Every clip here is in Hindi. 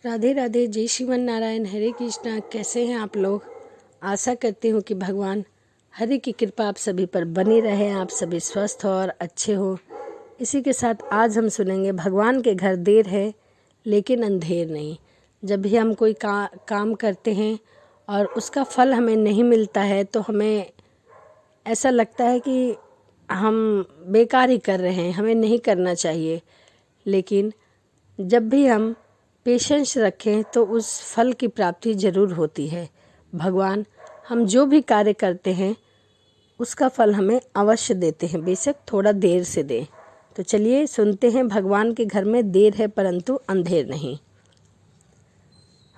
राधे राधे, जय श्रीमन नारायण, हरे कृष्णा। कैसे हैं आप लोग? आशा करती हूँ कि भगवान हरि की कृपा आप सभी पर बनी रहे, आप सभी स्वस्थ हो और अच्छे हो। इसी के साथ आज हम सुनेंगे, भगवान के घर देर है लेकिन अंधेर नहीं। जब भी हम कोई काम करते हैं और उसका फल हमें नहीं मिलता है तो हमें ऐसा लगता है कि हम बेकार ही कर रहे हैं, हमें नहीं करना चाहिए। लेकिन जब भी हम पेशेंस रखें तो उस फल की प्राप्ति ज़रूर होती है। भगवान हम जो भी कार्य करते हैं उसका फल हमें अवश्य देते हैं, बेशक थोड़ा देर से दें। तो चलिए सुनते हैं, भगवान के घर में देर है परंतु अंधेर नहीं।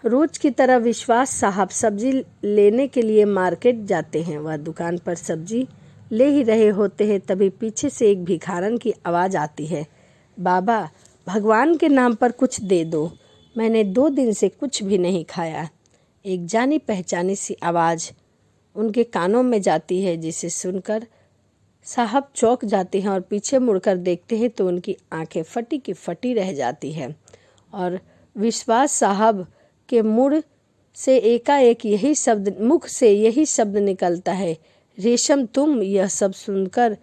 रोज की तरह विश्वास साहब सब्जी लेने के लिए मार्केट जाते हैं। वह दुकान पर सब्जी ले ही रहे होते हैं, तभी पीछे से एक भिखारन की आवाज़ आती है, बाबा भगवान के नाम पर कुछ दे दो, मैंने 2 दिन से कुछ भी नहीं खाया। एक जानी पहचानी सी आवाज़ उनके कानों में जाती है, जिसे सुनकर साहब चौंक जाते हैं और पीछे मुड़कर देखते हैं तो उनकी आंखें फटी की फटी रह जाती है और विश्वास साहब के मुख से यही शब्द निकलता है, रेशम तुम। यह सब सुनकर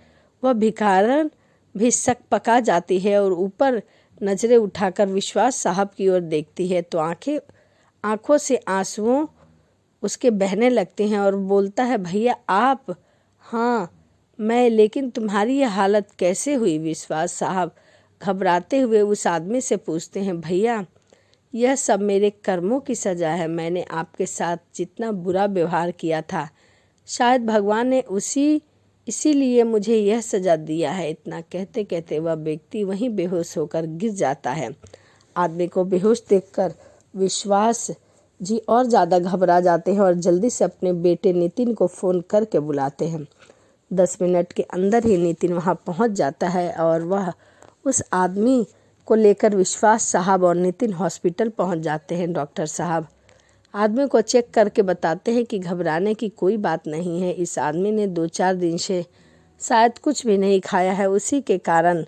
वह भिखारन भी शक पका जाती है और ऊपर नजरें उठाकर विश्वास साहब की ओर देखती है तो आंखों से आंसुओं उसके बहने लगते हैं और बोलता है, भैया आप? हाँ मैं, लेकिन तुम्हारी यह हालत कैसे हुई? विश्वास साहब घबराते हुए उस आदमी से पूछते हैं, भैया यह सब मेरे कर्मों की सज़ा है। मैंने आपके साथ जितना बुरा व्यवहार किया था, शायद भगवान ने इसीलिए मुझे यह सज़ा दिया है। इतना कहते कहते वह व्यक्ति वहीं बेहोश होकर गिर जाता है। आदमी को बेहोश देखकर विश्वास जी और ज़्यादा घबरा जाते हैं और जल्दी से अपने बेटे नितिन को फ़ोन करके बुलाते हैं। 10 मिनट के अंदर ही नितिन वहां पहुंच जाता है और वह उस आदमी को लेकर विश्वास साहब और नितिन हॉस्पिटल पहुंच जाते हैं। डॉक्टर साहब आदमी को चेक करके बताते हैं कि घबराने की कोई बात नहीं है। इस आदमी ने 2-4 दिन से शायद कुछ भी नहीं खाया है, उसी के कारण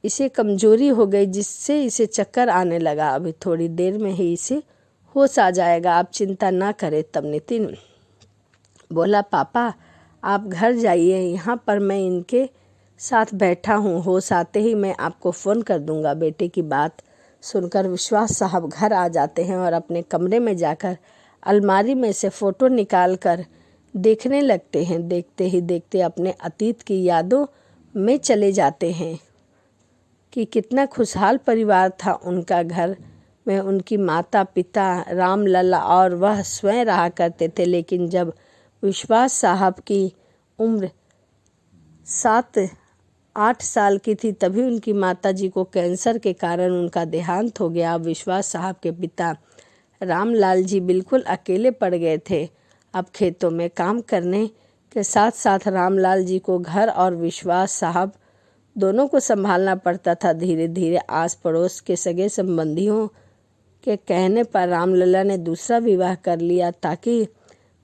इसे कमजोरी हो गई, जिससे इसे चक्कर आने लगा। अभी थोड़ी देर में ही इसे होश आ जाएगा, आप चिंता ना करें। तब नितिन बोला, पापा आप घर जाइए, यहाँ पर मैं इनके साथ बैठा हूँ, होश आते ही मैं आपको फ़ोन कर दूँगा। बेटे की बात सुनकर विश्वास साहब घर आ जाते हैं और अपने कमरे में जाकर अलमारी में से फ़ोटो निकाल कर देखने लगते हैं। देखते ही देखते अपने अतीत की यादों में चले जाते हैं कि कितना खुशहाल परिवार था उनका। घर में उनकी माता पिता, राम लला और वह स्वयं रहा करते थे। लेकिन जब विश्वास साहब की उम्र 7-8 साल की थी तभी उनकी माताजी को कैंसर के कारण उनका देहांत हो गया। विश्वास साहब के पिता रामलाल जी बिल्कुल अकेले पड़ गए थे। अब खेतों में काम करने के साथ साथ रामलाल जी को घर और विश्वास साहब दोनों को संभालना पड़ता था। धीरे धीरे आस पड़ोस के सगे संबंधियों के कहने पर रामलला ने दूसरा विवाह कर लिया ताकि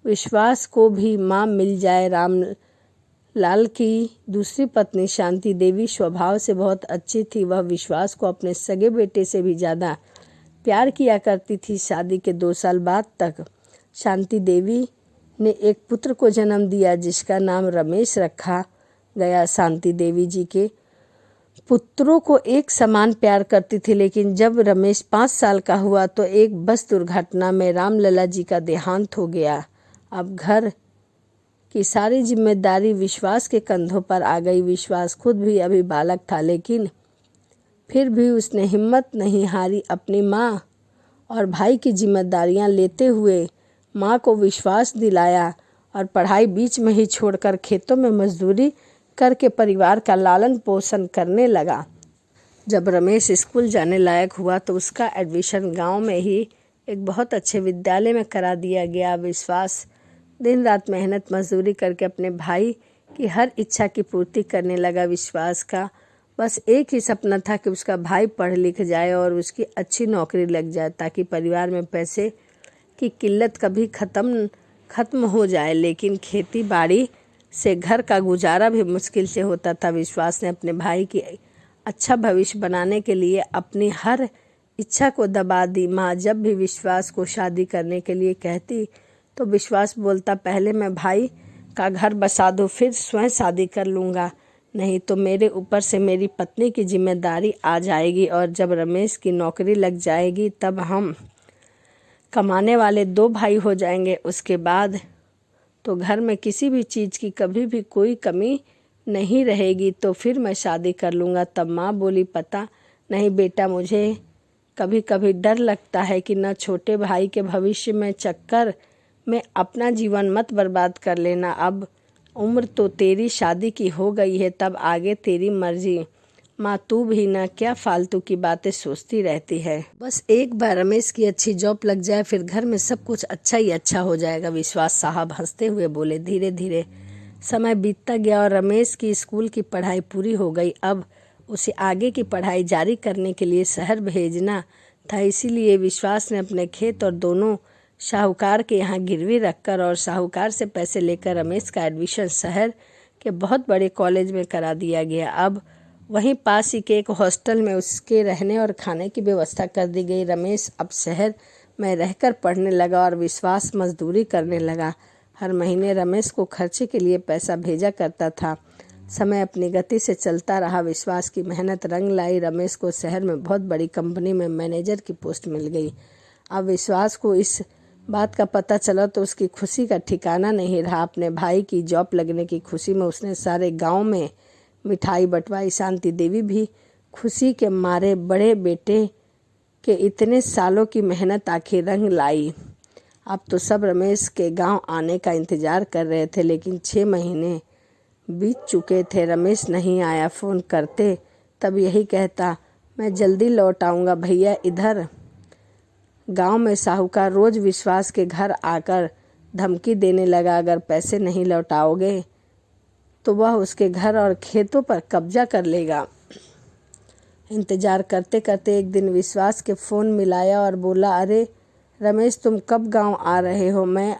विश्वास को भी मां मिल जाए। रामलाल की दूसरी पत्नी शांति देवी स्वभाव से बहुत अच्छी थी। वह विश्वास को अपने सगे बेटे से भी ज़्यादा प्यार किया करती थी। शादी के 2 साल बाद तक शांति देवी ने एक पुत्र को जन्म दिया जिसका नाम रमेश रखा गया। शांति देवी जी के पुत्रों को एक समान प्यार करती थी, लेकिन जब रमेश 5 साल का हुआ तो एक बस दुर्घटना में रामलला जी का देहांत हो गया। अब घर की सारी जिम्मेदारी विश्वास के कंधों पर आ गई। विश्वास खुद भी अभी बालक था, लेकिन फिर भी उसने हिम्मत नहीं हारी। अपनी माँ और भाई की जिम्मेदारियाँ लेते हुए माँ को विश्वास दिलाया और पढ़ाई बीच में ही छोड़कर खेतों में मजदूरी करके परिवार का लालन पोषण करने लगा। जब रमेश स्कूल जाने लायक हुआ तो उसका एडमिशन गांव में ही एक बहुत अच्छे विद्यालय में करा दिया गया। विश्वास दिन रात मेहनत मजदूरी करके अपने भाई की हर इच्छा की पूर्ति करने लगा। विश्वास का बस एक ही सपना था कि उसका भाई पढ़ लिख जाए और उसकी अच्छी नौकरी लग जाए ताकि परिवार में पैसे की किल्लत कभी खत्म हो जाए। लेकिन खेती बाड़ी से घर का गुजारा भी मुश्किल से होता था। विश्वास ने अपने भाई की अच्छा भविष्य बनाने के लिए अपनी हर इच्छा को दबा दी। माँ जब भी विश्वास को शादी करने के लिए कहती तो विश्वास बोलता, पहले मैं भाई का घर बसा दूँ, फिर स्वयं शादी कर लूँगा, नहीं तो मेरे ऊपर से मेरी पत्नी की जिम्मेदारी आ जाएगी और जब रमेश की नौकरी लग जाएगी तब हम कमाने वाले 2 भाई हो जाएंगे। उसके बाद तो घर में किसी भी चीज़ की कभी भी कोई कमी नहीं रहेगी, तो फिर मैं शादी कर लूँगा। तब माँ बोली, पता नहीं बेटा, मुझे कभी कभी डर लगता है कि न छोटे भाई के भविष्य में चक्कर में अपना जीवन मत बर्बाद कर लेना। अब उम्र तो तेरी शादी की हो गई है, तब आगे तेरी मर्जी। माँ तू भी ना क्या फालतू की बातें सोचती रहती है। बस एक बार रमेश की अच्छी जॉब लग जाए, फिर घर में सब कुछ अच्छा ही अच्छा हो जाएगा। विश्वास साहब हंसते हुए बोले। धीरे धीरे समय बीतता गया और रमेश की स्कूल की पढ़ाई पूरी हो गई। अब उसे आगे की पढ़ाई जारी करने के लिए शहर भेजना था, इसीलिए विश्वास ने अपने खेत और दोनों साहूकार के यहाँ गिरवी रखकर और साहूकार से पैसे लेकर रमेश का एडमिशन शहर के बहुत बड़े कॉलेज में करा दिया गया। अब वहीं पास ही के एक हॉस्टल में उसके रहने और खाने की व्यवस्था कर दी गई। रमेश अब शहर में रहकर पढ़ने लगा और विश्वास मजदूरी करने लगा। हर महीने रमेश को खर्चे के लिए पैसा भेजा करता था। समय अपनी गति से चलता रहा। विश्वास की मेहनत रंग लाई। रमेश को शहर में बहुत बड़ी कंपनी में मैनेजर की पोस्ट मिल गई। अब विश्वास को इस बात का पता चला तो उसकी खुशी का ठिकाना नहीं रहा। अपने भाई की जॉब लगने की खुशी में उसने सारे गांव में मिठाई बंटवाई। शांति देवी भी खुशी के मारे बड़े बेटे के इतने सालों की मेहनत आखिर रंग लाई। अब तो सब रमेश के गांव आने का इंतजार कर रहे थे, लेकिन 6 महीने बीत चुके थे। रमेश नहीं आया। फ़ोन करते तब यही कहता, मैं जल्दी लौट आऊँगा भैया। इधर गांव में साहूकार रोज विश्वास के घर आकर धमकी देने लगा, अगर पैसे नहीं लौटाओगे तो वह उसके घर और खेतों पर कब्जा कर लेगा। इंतजार करते करते एक दिन विश्वास के फ़ोन मिलाया और बोला, अरे रमेश, तुम कब गांव आ रहे हो? मैं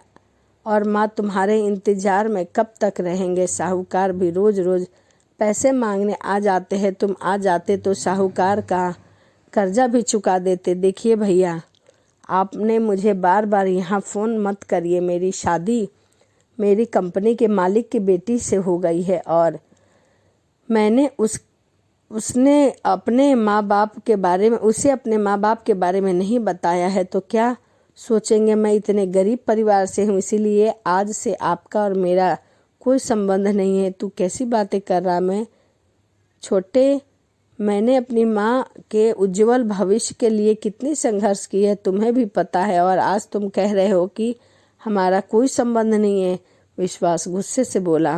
और माँ तुम्हारे इंतजार में कब तक रहेंगे? साहूकार भी रोज रोज पैसे मांगने आ जाते हैं, तुम आ जाते तो साहूकार का कर्जा भी चुका देते। देखिए भैया, आपने मुझे बार बार यहाँ फ़ोन मत करिए। मेरी शादी मेरी कंपनी के मालिक की बेटी से हो गई है और मैंने उसने अपने माँ बाप के बारे में उसे अपने माँ बाप के बारे में नहीं बताया है, तो क्या सोचेंगे मैं इतने गरीब परिवार से हूँ, इसीलिए आज से आपका और मेरा कोई संबंध नहीं है। तू कैसी बातें कर रहा? मैं छोटे, मैंने अपनी माँ के उज्जवल भविष्य के लिए कितनी संघर्ष की है, तुम्हें भी पता है, और आज तुम कह रहे हो कि हमारा कोई संबंध नहीं है। विश्वास गुस्से से बोला।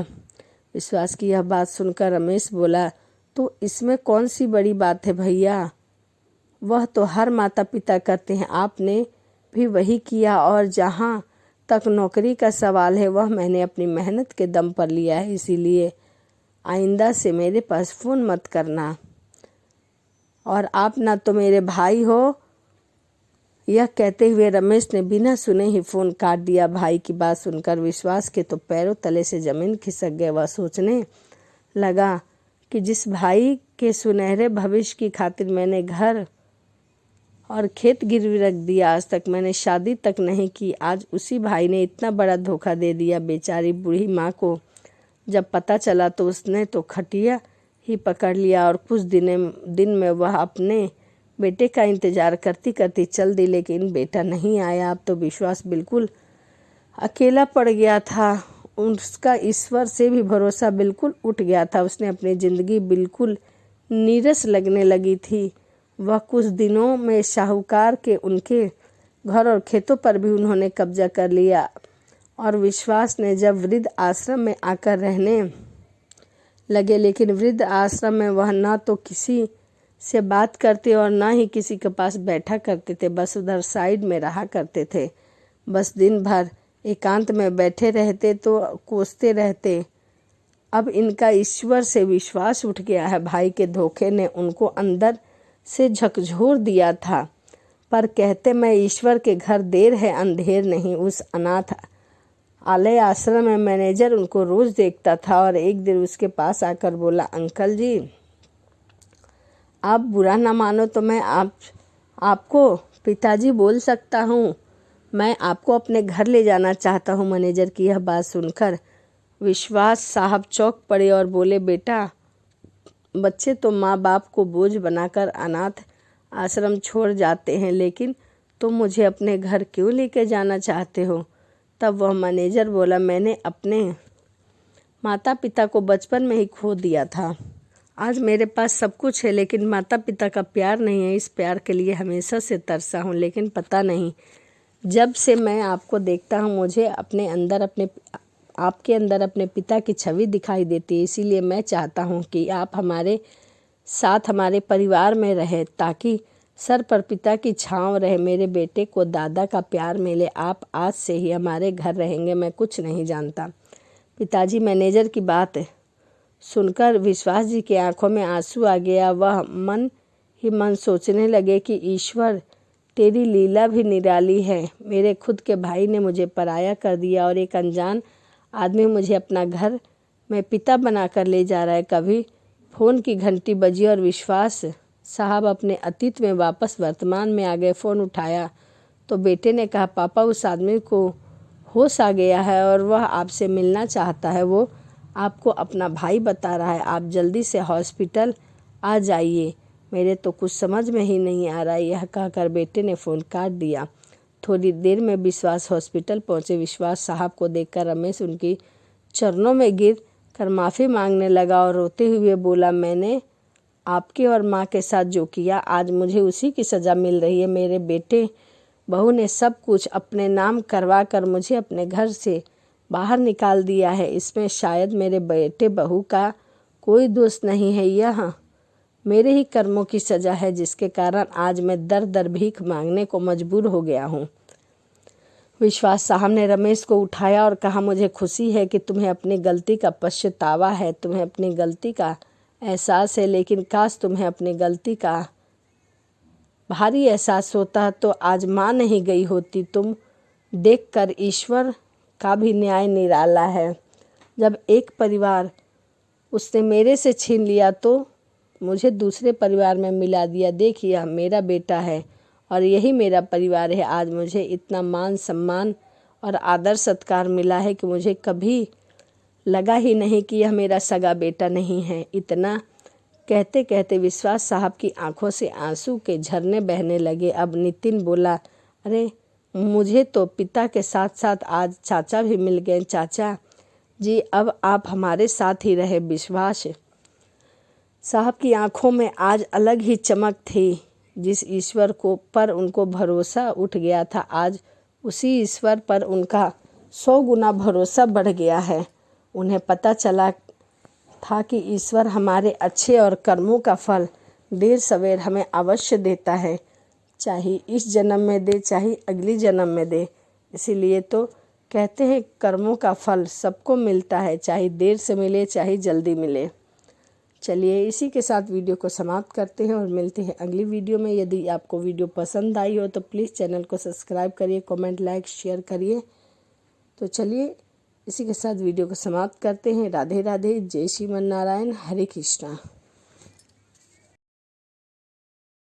विश्वास की यह बात सुनकर रमेश बोला, तो इसमें कौन सी बड़ी बात है भैया? वह तो हर माता पिता करते हैं, आपने भी वही किया, और जहाँ तक नौकरी का सवाल है वह मैंने अपनी मेहनत के दम पर लिया है, इसीलिए आइंदा से मेरे पास फ़ोन मत करना। और आप ना तो मेरे भाई हो। यह कहते हुए रमेश ने बिना सुने ही फ़ोन काट दिया। भाई की बात सुनकर विश्वास के तो पैरों तले से ज़मीन खिसक गए। वह सोचने लगा कि जिस भाई के सुनहरे भविष्य की खातिर मैंने घर और खेत गिरवी रख दिया, आज तक मैंने शादी तक नहीं की, आज उसी भाई ने इतना बड़ा धोखा दे दिया। बेचारी बूढ़ी माँ को जब पता चला तो उसने तो खटिया ही पकड़ लिया और कुछ दिन में वह अपने बेटे का इंतज़ार करती करती चल दी, लेकिन बेटा नहीं आया। अब तो विश्वास बिल्कुल अकेला पड़ गया था। उसका ईश्वर से भी भरोसा बिल्कुल उठ गया था। उसने अपनी ज़िंदगी बिल्कुल नीरस लगने लगी थी। वह कुछ दिनों में साहूकार के उनके घर और खेतों पर भी उन्होंने कब्जा कर लिया, और विश्वास ने जब वृद्ध आश्रम में आकर रहने लगे, लेकिन वृद्ध आश्रम में वह ना तो किसी से बात करते और ना ही किसी के पास बैठा करते थे, बस उधर साइड में रहा करते थे। बस दिन भर एकांत में बैठे रहते तो कोसते रहते। अब इनका ईश्वर से विश्वास उठ गया है। भाई के धोखे ने उनको अंदर से झकझोर दिया था, पर कहते मैं ईश्वर के घर देर है अंधेर नहीं। उस अनाथ आलय आश्रम में मैनेजर उनको रोज़ देखता था और एक दिन उसके पास आकर बोला, अंकल जी, आप बुरा ना मानो तो मैं आपको पिताजी बोल सकता हूँ? मैं आपको अपने घर ले जाना चाहता हूँ। मैनेजर की यह बात सुनकर विश्वास साहब चौंक पड़े और बोले, बेटा, बच्चे तो माँ बाप को बोझ बनाकर अनाथ आश्रम छोड़ जाते हैं, लेकिन तुम मुझे अपने घर क्यों लेकर जाना चाहते हो? तब वह मैनेजर बोला, मैंने अपने माता पिता को बचपन में ही खो दिया था। आज मेरे पास सब कुछ है, लेकिन माता पिता का प्यार नहीं है। इस प्यार के लिए हमेशा से तरसा हूँ, लेकिन पता नहीं, जब से मैं आपको देखता हूँ मुझे आपके अंदर अपने पिता की छवि दिखाई देती है। इसीलिए मैं चाहता हूँ कि आप हमारे साथ हमारे परिवार में रहे, ताकि सर पर पिता की छाँव रहे, मेरे बेटे को दादा का प्यार मिले। आप आज से ही हमारे घर रहेंगे। मैं कुछ नहीं जानता। पिताजी, मैनेजर की बात सुनकर विश्वास जी के आंखों में आंसू आ गया। वह मन ही मन सोचने लगे कि ईश्वर, तेरी लीला भी निराली है। मेरे खुद के भाई ने मुझे पराया कर दिया और एक अनजान आदमी मुझे अपना घर में पिता बनाकर ले जा रहा है। कभी फ़ोन की घंटी बजी और विश्वास साहब अपने अतीत में वापस वर्तमान में आ गए। फ़ोन उठाया तो बेटे ने कहा, पापा, उस आदमी को होश आ गया है और वह आपसे मिलना चाहता है। वो आपको अपना भाई बता रहा है। आप जल्दी से हॉस्पिटल आ जाइए। मेरे तो कुछ समझ में ही नहीं आ रहा। यह कहकर बेटे ने फ़ोन काट दिया। थोड़ी देर में विश्वास हॉस्पिटल पहुंचे। विश्वास साहब को देखकर रमेश उनकी चरणों में गिर कर माफ़ी मांगने लगा और रोते हुए बोला, मैंने आपके और माँ के साथ जो किया, आज मुझे उसी की सज़ा मिल रही है। मेरे बेटे बहू ने सब कुछ अपने नाम करवा कर मुझे अपने घर से बाहर निकाल दिया है। इसमें शायद मेरे बेटे बहू का कोई दोष नहीं है। यह मेरे ही कर्मों की सज़ा है, जिसके कारण आज मैं दर दर भीख मांगने को मजबूर हो गया हूँ। विश्वास साहब ने रमेश को उठाया और कहा, मुझे खुशी है कि तुम्हें अपनी गलती का पछतावा है, तुम्हें अपनी गलती का एहसास है, लेकिन काश तुम्हें अपनी गलती का भारी एहसास होता तो आज माँ नहीं गई होती। तुम देखकर ईश्वर का भी न्याय निराला है। जब एक परिवार उसने मेरे से छीन लिया तो मुझे दूसरे परिवार में मिला दिया। देखिए, यह मेरा बेटा है और यही मेरा परिवार है। आज मुझे इतना मान सम्मान और आदर सत्कार मिला है कि मुझे कभी लगा ही नहीं कि यह मेरा सगा बेटा नहीं है। इतना कहते कहते विश्वास साहब की आंखों से आंसू के झरने बहने लगे। अब नितिन बोला, अरे, मुझे तो पिता के साथ साथ आज चाचा भी मिल गए। चाचा जी, अब आप हमारे साथ ही रहे। विश्वास साहब की आंखों में आज अलग ही चमक थी। जिस ईश्वर को पर उनको भरोसा उठ गया था, आज उसी ईश्वर पर उनका 100 गुना भरोसा बढ़ गया है। उन्हें पता चला था कि ईश्वर हमारे अच्छे और कर्मों का फल देर सवेर हमें अवश्य देता है, चाहे इस जन्म में दे, चाहे अगली जन्म में दे। इसीलिए तो कहते हैं, कर्मों का फल सबको मिलता है, चाहे देर से मिले, चाहे जल्दी मिले। चलिए, इसी के साथ वीडियो को समाप्त करते हैं और मिलते हैं अगली वीडियो में। यदि आपको वीडियो पसंद आई हो तो प्लीज़ चैनल को सब्सक्राइब करिए, कमेंट, लाइक, शेयर करिए। तो चलिए, इसी के साथ वीडियो को समाप्त करते हैं। राधे राधे, जय श्रीमन नारायण, हरे कृष्णा।